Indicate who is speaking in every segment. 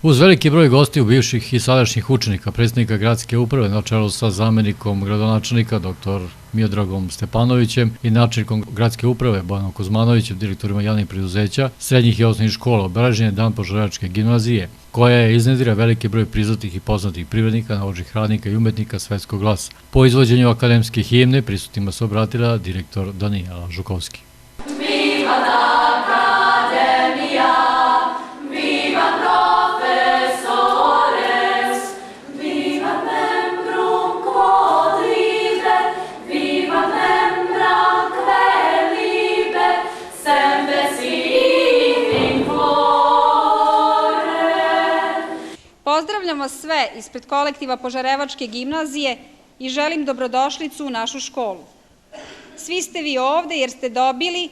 Speaker 1: Uz veliki broj gostiju bivših i sadašnjih učenika, predsjednika gradske uprave na čelu sa zamenikom gradonačelnika dr. Miodragom Stepanovićem i načelnikom gradske uprave Bojanom Kuzmanovićem, direktorima javnih preduzeća, srednjih i osnovnih škola, obeležen je Dan Požarevačke gimnazije, koja je iznedrila veliki broj priznatih i poznatih privrednika, naučnih radnika i umetnika svetskog glasa. Po izvođenju akademske himne prisutnima se obratila direktor Danijela Žukovski.
Speaker 2: Pozdravljam vas sve ispred kolektiva Požarevačke gimnazije i želim dobrodošlicu u našu školu. Svi ste vi ovde jer ste dobili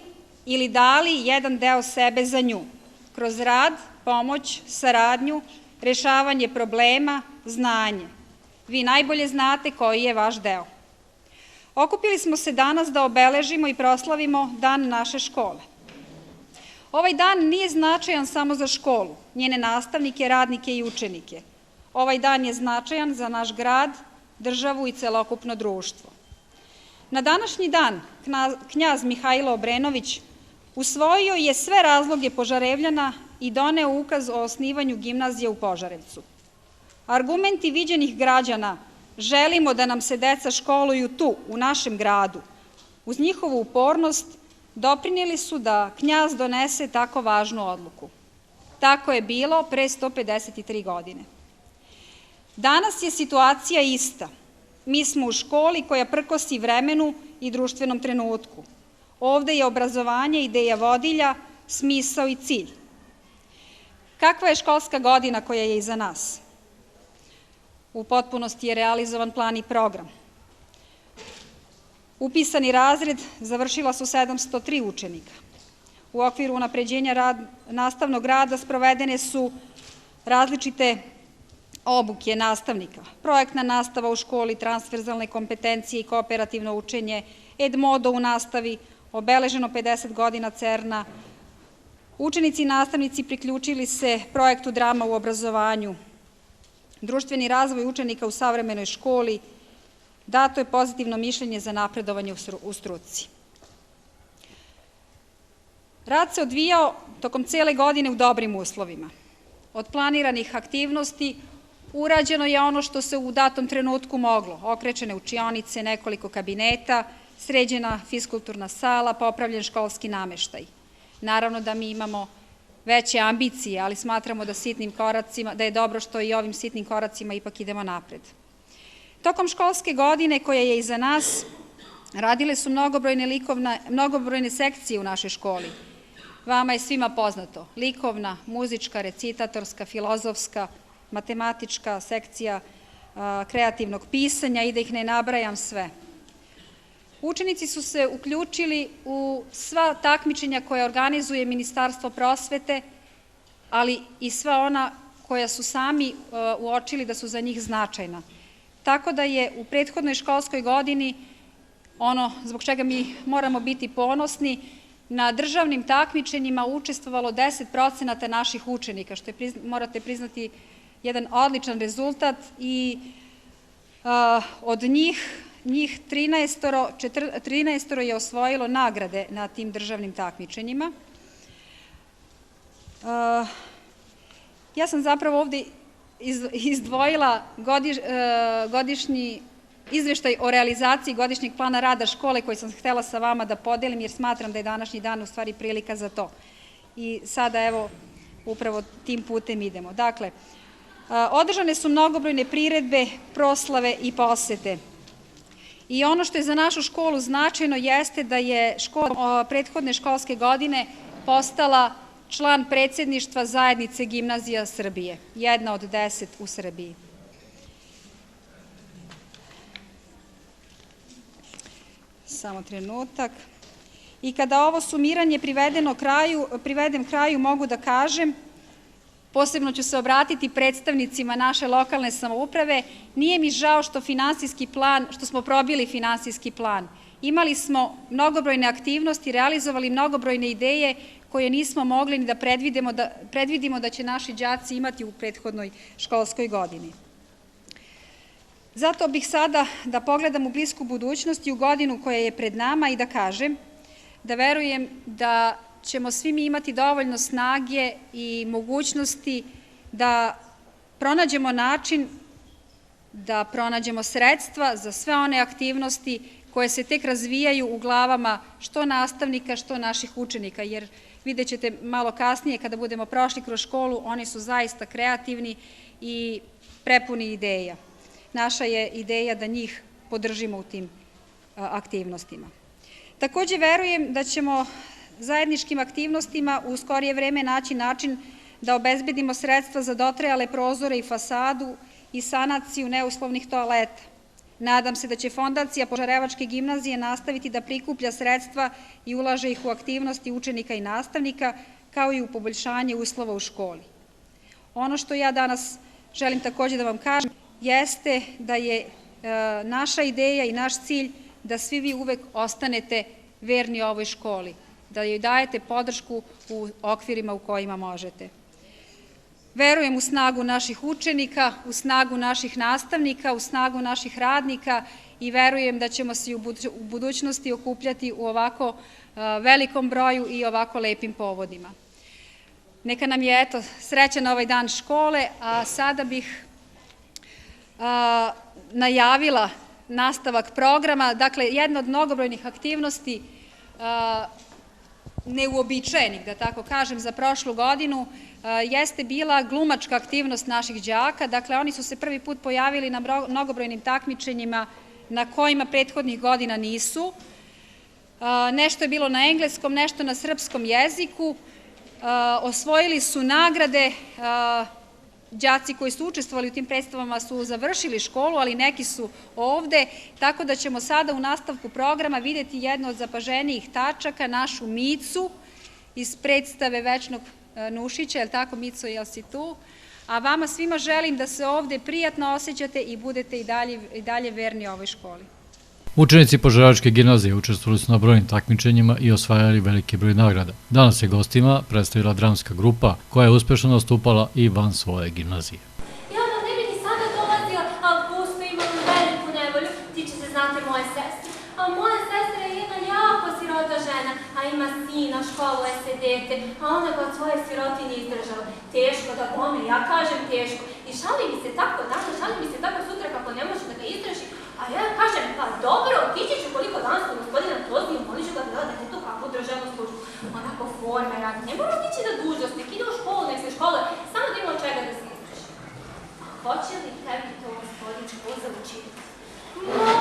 Speaker 2: ili dali jedan deo sebe za nju, kroz rad, pomoć, saradnju, rešavanje problema, znanje. Vi najbolje znate koji je vaš deo. Okupili smo se danas da obeležimo i proslavimo dan naše škole. Ovaj dan nije značajan samo za školu, njene nastavnike, radnike i učenike. Ovaj dan je značajan za naš grad, državu i celokupno društvo. Na današnji dan knjaz Mihajlo Obrenović usvojio je sve razloge Požarevljana i doneo ukaz o osnivanju gimnazije u Požarevcu. Argumenti viđenih građana, želimo da nam se deca školuju tu, u našem gradu, uz njihovu upornost, doprinijeli su da knjaz donese tako važnu odluku. Tako je bilo pre 153 godine. Danas je situacija ista. Mi smo u školi koja prkosi vremenu i društvenom trenutku. Ovde je obrazovanje ideja vodilja, smisao i cilj. Kakva je školska godina koja je iza nas? U potpunosti je realizovan plan i program. Upisani razred završila su 703 učenika. U okviru unapređenja nastavnog rada sprovedene su različite obuke nastavnika, projektna nastava u školi, transverzalne kompetencije i kooperativno učenje, Edmodo u nastavi, obeleženo 50 godina CERN-a. Učenici i nastavnici priključili se projektu Drama u obrazovanju, društveni razvoj učenika u savremenoj školi, dato je pozitivno mišljenje za napredovanje u struci. Rad se odvijao tokom cele godine u dobrim uslovima. Od planiranih aktivnosti urađeno je ono što se u datom trenutku moglo. Okrečene učionice, nekoliko kabineta, sređena fiskulturna sala, popravljen školski nameštaj. Naravno da mi imamo veće ambicije, ali smatramo da je dobro što i ovim sitnim koracima ipak idemo napred. Tokom školske godine koja je iza nas, radile su mnogobrojne sekcije u našoj školi. Vama je svima poznato, likovna, muzička, recitatorska, filozofska, matematička sekcija kreativnog pisanja i da ih ne nabrajam sve. Učenici su se uključili u sva takmičenja koje organizuje Ministarstvo prosvete, ali i sva ona koja su sami uočili da su za njih značajna. Tako da je u prethodnoj školskoj godini, ono zbog čega mi moramo biti ponosni, na državnim takmičenjima učestvovalo 10% naših učenika, što je, morate priznati, jedan odličan rezultat i od njih 13 je osvojilo nagrade na tim državnim takmičenjima. Ja sam zapravo ovde izdvojila godišnji izveštaj o realizaciji godišnjeg plana rada škole koji sam htela sa vama da podelim jer smatram da je današnji dan u stvari prilika za to. I sada evo upravo tim putem idemo. Dakle, održane su mnogobrojne priredbe, proslave i posete. I ono što je za našu školu značajno jeste da je škola prethodne školske godine postala član predsjedništva Zajednice gimnazija Srbije, jedna od 10 u Srbiji. Samo trenutak. I kada ovo sumiranje privedem kraju, mogu da kažem, posebno ću se obratiti predstavnicima naše lokalne samouprave, nije mi žao što smo probili finansijski plan. imali smo mnogobrojne aktivnosti, realizovali mnogobrojne ideje koje nismo mogli ni da predvidimo da će naši đaci imati u prethodnoj školskoj godini. Zato bih sada da pogledam u blisku budućnost i u godinu koja je pred nama i da kažem da verujem da ćemo svi mi imati dovoljno snage i mogućnosti da pronađemo način, da pronađemo sredstva za sve one aktivnosti koje se tek razvijaju u glavama što nastavnika, što naših učenika, jer vidjet ćete malo kasnije kada budemo prošli kroz školu, oni su zaista kreativni i prepuni ideja. Naša je ideja da njih podržimo u tim aktivnostima. Takođe verujem da ćemo zajedničkim aktivnostima u skorije vreme naći način da obezbedimo sredstva za dotrajale prozore i fasadu i sanaciju neuslovnih toaleta. Nadam se da će Fondacija Požarevačke gimnazije nastaviti da prikuplja sredstva i ulaže ih u aktivnosti učenika i nastavnika, kao i u poboljšanje uslova u školi. Ono što ja danas želim takođe da vam kažem jeste da je naša ideja i naš cilj da svi vi uvek ostanete verni ovoj školi, da joj dajete podršku u okvirima u kojima možete. Verujem u snagu naših učenika, u snagu naših nastavnika, u snagu naših radnika i verujem da ćemo se u budućnosti okupljati u ovako velikom broju i ovako lepim povodima. Neka nam je, eto, srećan ovaj dan škole, a sada bih najavila nastavak programa. Dakle, jedna od mnogobrojnih aktivnosti, neuobičajenih, da tako kažem, za prošlu godinu, jeste bila glumačka aktivnost naših đaka. Dakle, oni su se prvi put pojavili na mnogobrojnim takmičenjima na kojima prethodnih godina nisu. Nešto je bilo na engleskom, nešto na srpskom jeziku. Osvojili su nagrade. Đaci koji su učestvovali u tim predstavama su završili školu, ali neki su ovde, tako da ćemo sada u nastavku programa videti jednu od zapaženijih tačaka, našu Micu iz predstave Večnog Nušića, je li tako, Mico, jel si tu? A vama svima želim da se ovde prijatno osjećate i budete i dalje verni ovoj školi.
Speaker 1: Učenici Požarevačke gimnazije učestvovali su na brojnim takmičenjima i osvajali veliki broj nagrada. Danas je gostima predstavila dramska grupa koja je uspešno nastupala i van svoje gimnazije.
Speaker 3: Ja vam ne bi ni sada dolazila, ali pusto imam veliku nevolju, tiče se, znate, moje sestre. A moja sestra je jedna jako sirota žena, a ima sina, školuje se dete, a ona ga od svoje sirotinje izdržala. Teško da bome, ja kažem teško. I šali mi se tako danas, šali mi se tako sutra kako ne može da ga izdrži. A ja kažem, pa dobro, otići ću koliko danas kod gospodina Toziju, molit ću ga da je to kakvu državnu službu. Onako forme radi, ne mora otići na dužnost, nek ide u školu, nek se školuje, samo da ima od čega da se izdrži. A hoće li tebi to gospodin Toza učiniti?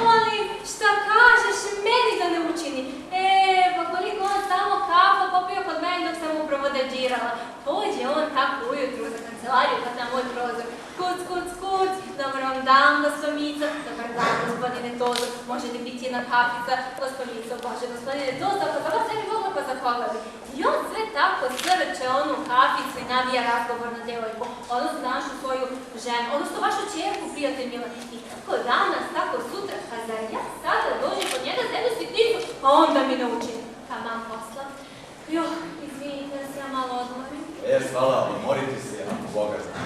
Speaker 3: Molim, šta kažeš, meni da ne učini? Pa koliko on samo kafa popio kod mene dok sam mu provodađirala. Pođe on tako ujutru za kancelariju kad na moj prozor. Kuc, kuc, kuc, dobar vam dan, gospodinica, dobar dan, gospodine Tozo, može li biti jedna kafica, gospodinica, bože, gospodine Tozo, ako za vas ne bi mogla pa za koga bi. I on sve tako srče onu kaficu i navija razgovor na devojku, odnosno našu svoju ženu, odnosno vašu čerku, prijatelj Mila. I tako danas, tako sutra, a zar ja sada dođem kod njega za jednu sitnicu, a onda mi nauči. Taman posla. Izvinite da se ja malo odmorim.
Speaker 4: Hvala, odmorite se, ako Boga zna.